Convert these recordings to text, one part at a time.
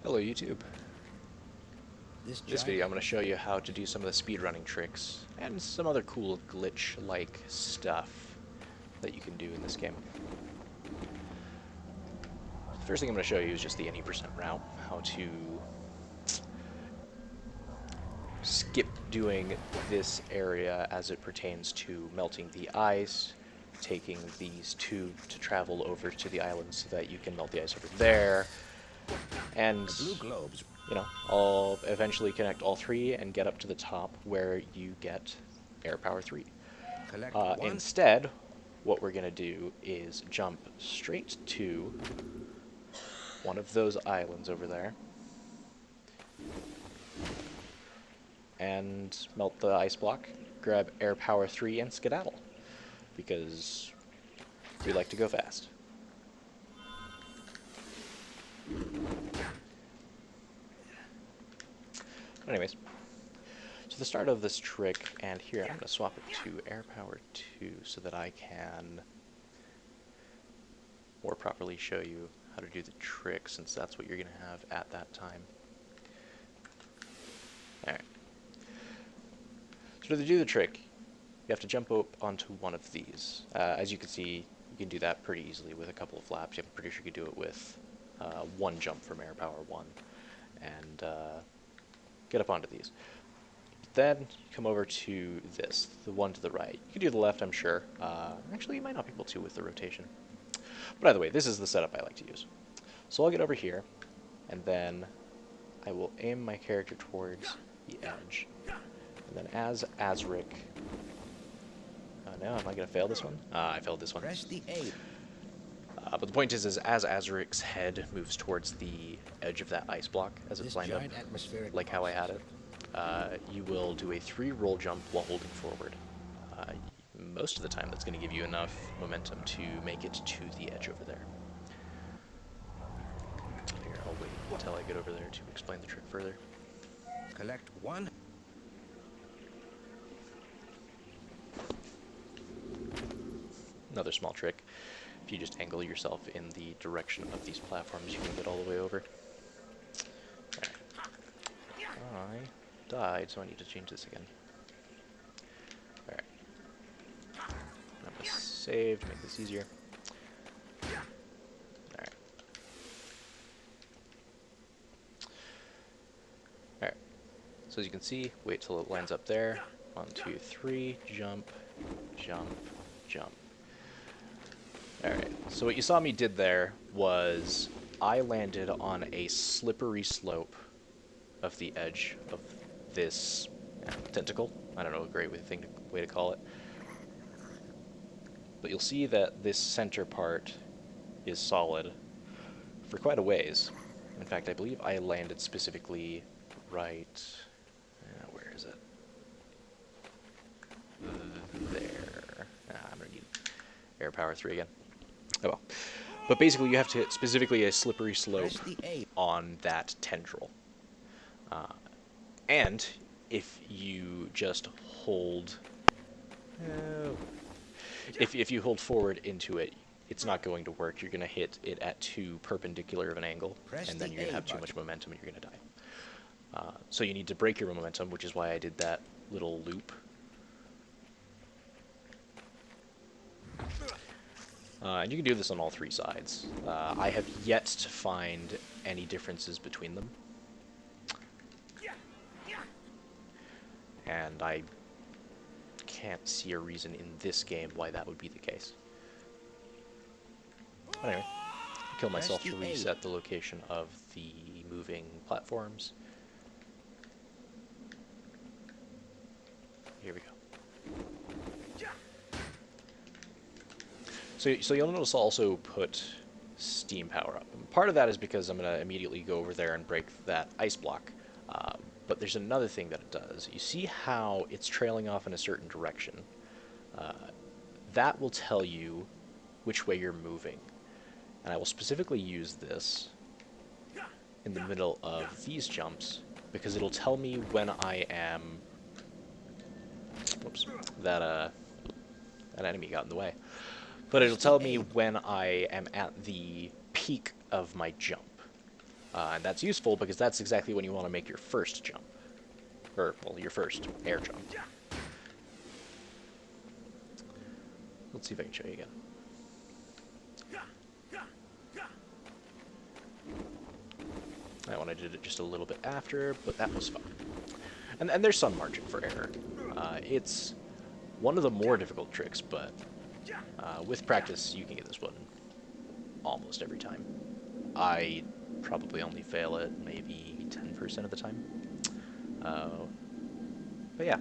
Hello YouTube. This In this video I'm going to show you how to do some of the speedrunning tricks and some other cool glitch-like stuff that you can do in this game. The first thing I'm going to show you is just the any percent route, how to skip doing this area as it pertains to melting the ice, taking these two to travel over to the island so that you can melt the ice over there, and blue globes. you know, I'll eventually connect all three and get up to the top where you get Air Power 3. Collect one. Instead, what we're going to do is jump straight to one of those islands over there and melt the ice block, grab Air Power 3 and skedaddle, because we like to go fast. Anyways, so the start of this trick, and here I'm going to swap it to Air Power 2 so that I can more properly show you how to do the trick, since that's what you're going to have at that time. Alright. So to do the trick, you have to jump up onto one of these. As you can see, you can do that pretty easily with a couple of flaps. I'm pretty sure you could do it with one jump from Air Power 1. And get up onto these. Then come over to this, the one to the right. You can do the left, I'm sure. Actually, you might not be able to with the rotation. But either way, this is the setup I like to use. So I'll get over here, and then I will aim my character towards the edge. And then as Azurik... no, am I going to fail this one? I failed this one. Press the A. But the point is as Azurik's head moves towards the edge of that ice block, as it's lined up, like how I had it, you will do a 3 roll jump while holding forward. Most of the time that's going to give you enough momentum to make it to the edge over there. Here, I'll wait until I get over there to explain the trick further. Collect one. Another small trick. If you just angle yourself in the direction of these platforms, you can get all the way over. Alright. I died, so I need to change this again. Alright. I'm going to save to make this easier. Alright. Alright. So as you can see, wait till it lines up there. 1, 2, 3, jump, jump, jump. Alright, so what you saw me did there was I landed on a slippery slope of the edge of this tentacle. I don't know a great way to call it. But you'll see that this center part is solid for quite a ways. In fact, I believe I landed specifically right... where is it? There. I'm going to need Air Power 3 again. Oh well. But basically you have to hit specifically a slippery slope on that tendril. And if you just hold... if you hold forward into it, it's not going to work. You're going to hit it at too perpendicular of an angle, and then you're going to have too much momentum and you're going to die. So you need to break your momentum, which is why I did that little loop. And you can do this on all 3 sides. I have yet to find any differences between them. And I can't see a reason in this game why that would be the case. But anyway, kill myself to reset the location of the moving platforms. Here we go. So you'll notice I'll also put steam power up. And part of that is because I'm going to immediately go over there and break that ice block. But there's another thing that it does. You see how it's trailing off in a certain direction? That will tell you which way you're moving. And I will specifically use this in the middle of these jumps, because it'll tell me when I am... Whoops. That enemy got in the way. But it'll tell me when I am at the peak of my jump. And that's useful because that's exactly when you want to make your first jump. Or, well, your first air jump. Let's see if I can show you again. I wanted to do it just a little bit after, but that was fine. And there's some margin for error. It's one of the more difficult tricks, but with practice, you can get this one almost every time. I probably only fail it maybe 10% of the time. But yeah.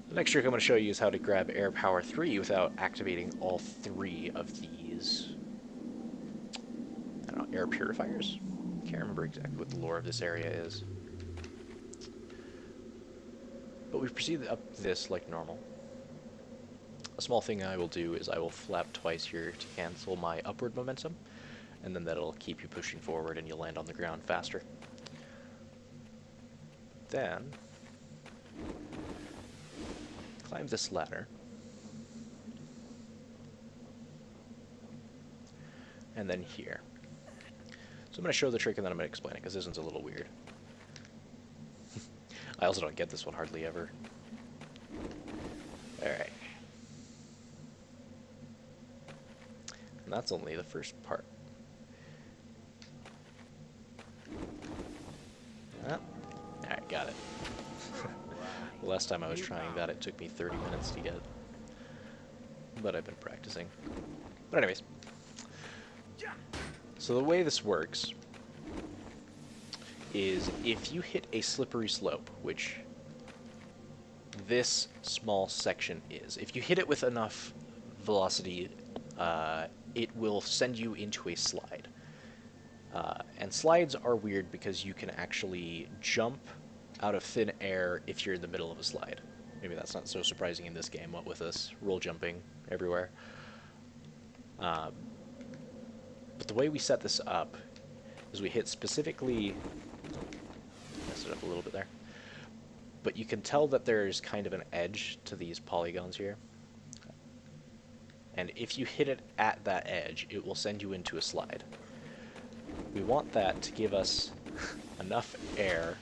The next trick I'm going to show you is how to grab Air Power 3 without activating all three of these, I don't know, air purifiers? Can't remember exactly what the lore of this area is. But we proceed up this like normal. A small thing I will do is I will flap twice here to cancel my upward momentum, and then that'll keep you pushing forward and you'll land on the ground faster. Then, climb this ladder. And then here. So I'm going to show the trick and then I'm going to explain it, because this one's a little weird. I also don't get this one hardly ever. Alright. And that's only the first part. Alright, got it. The last time I was trying that, it took me 30 minutes to get. But I've been practicing. But anyways. So the way this works is if you hit a slippery slope, which this small section is, if you hit it with enough velocity, it will send you into a slide. And slides are weird because you can actually jump out of thin air if you're in the middle of a slide. Maybe that's not so surprising in this game, what with us roll jumping everywhere. But the way we set this up is we hit specifically... Messed it up a little bit there. But you can tell that there's kind of an edge to these polygons here. And if you hit it at that edge, it will send you into a slide. We want that to give us enough air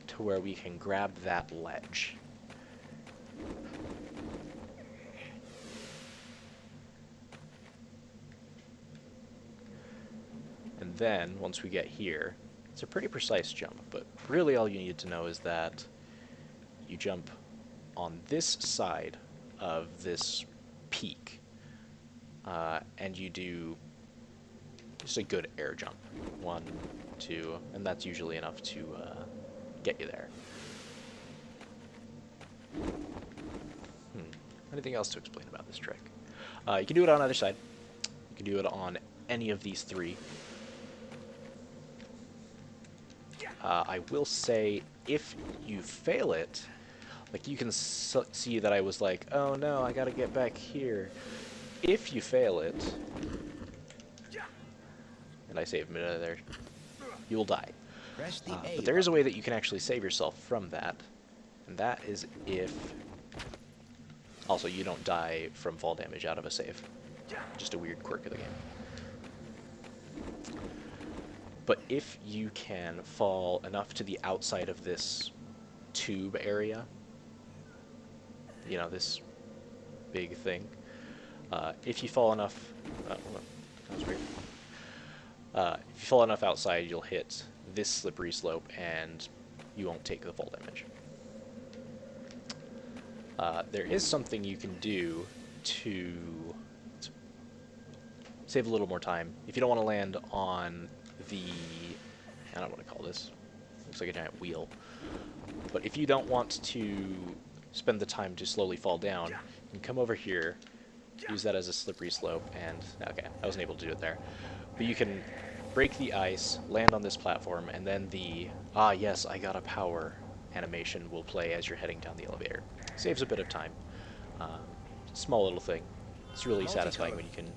to where we can grab that ledge. And then, once we get here, it's a pretty precise jump, but really all you need to know is that you jump on this side of this peak, and you do just a good air jump. 1, 2, and that's usually enough to get you there. Anything else to explain about this trick? You can do it on either side. You can do it on any of these three. I will say, if you fail it, like you can see that I was like, oh no, I gotta get back here. If you fail it, and I saved a minute there, you will die. But there is a way that you can actually save yourself from that, and that is if... Also, you don't die from fall damage out of a save. Just a weird quirk of the game. But if you can fall enough to the outside of this tube area, you know, this big thing, if you fall enough... that was weird. If you fall enough outside, you'll hit this slippery slope, and you won't take the fall damage. There is something you can do to save a little more time. If you don't want to land on the... I don't know what to call this. Looks like a giant wheel. But if you don't want to spend the time to slowly fall down, you can come over here, use that as a slippery slope, and... Okay, I wasn't able to do it there. But you can break the ice, land on this platform, and then the... Ah, yes, I got a power animation will play as you're heading down the elevator. Saves a bit of time. Small little thing. It's really satisfying when you can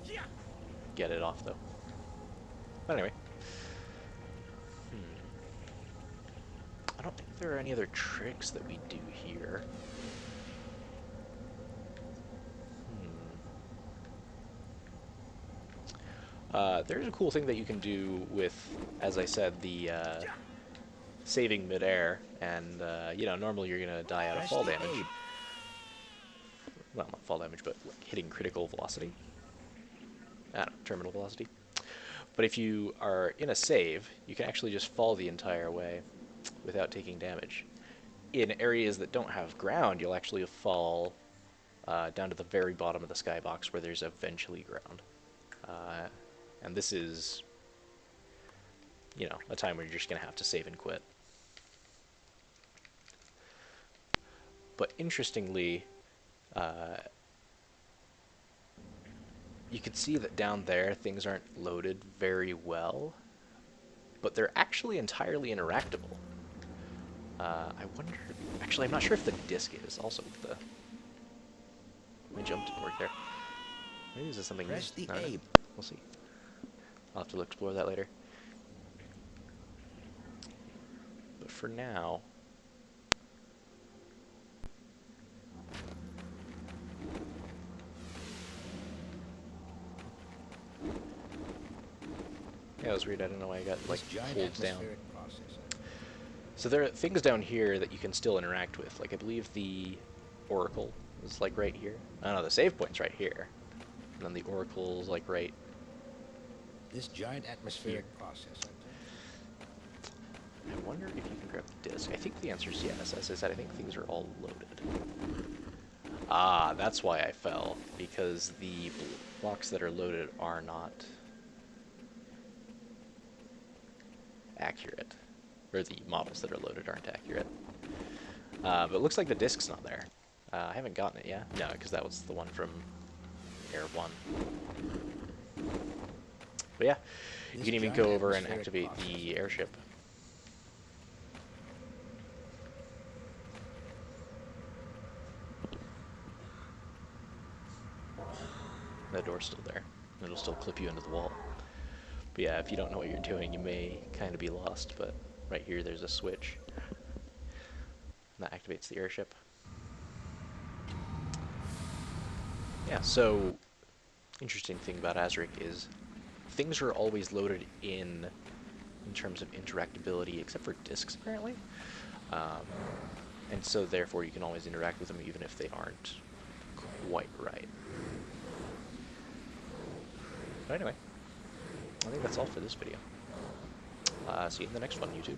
get it off, though. But anyway. I don't think there are any other tricks that we do here. There's a cool thing that you can do with, as I said, the saving midair, and you know, normally you're gonna die out of Press fall the damage. A. Well, not fall damage, but like hitting critical velocity. I don't know, terminal velocity. But if you are in a save, you can actually just fall the entire way without taking damage. In areas that don't have ground, you'll actually fall down to the very bottom of the skybox where there's eventually ground. Uh, and this is, you know, a time where you're just going to have to save and quit. But interestingly, you can see that down there things aren't loaded very well, but they're actually entirely interactable. I wonder... Actually, I'm not sure if the disc is also the... My jump didn't work there. Maybe this is something new. Press the I don't know. A. We'll see. I'll have to explore that later. But for now... Yeah, it was weird. I don't know why I got, like, This giant pulled down. atmospheric processor. So there are things down here that you can still interact with. Like, I believe the Oracle is, like, right here. I don't know, the save point's right here. And then the Oracle's, like, right... This giant atmospheric processor. I wonder if you can grab the disc. I think the answer is yes. As I said, I think things are all loaded. Ah, that's why I fell. Because the blocks that are loaded are not accurate. Or the models that are loaded aren't accurate. But it looks like the disc's not there. I haven't gotten it yet. No, because that was the one from Air 1. But yeah, you can even go over and activate the airship. The door's still there. It'll still clip you into the wall. But yeah, if you don't know what you're doing, you may kind of be lost, but right here there's a switch. And that activates the airship. Yeah, so interesting thing about Azurik is things are always loaded in terms of interactability, except for discs apparently. And so therefore you can always interact with them even if they aren't quite right. But anyway, I think that's all for this video. See you in the next one, YouTube.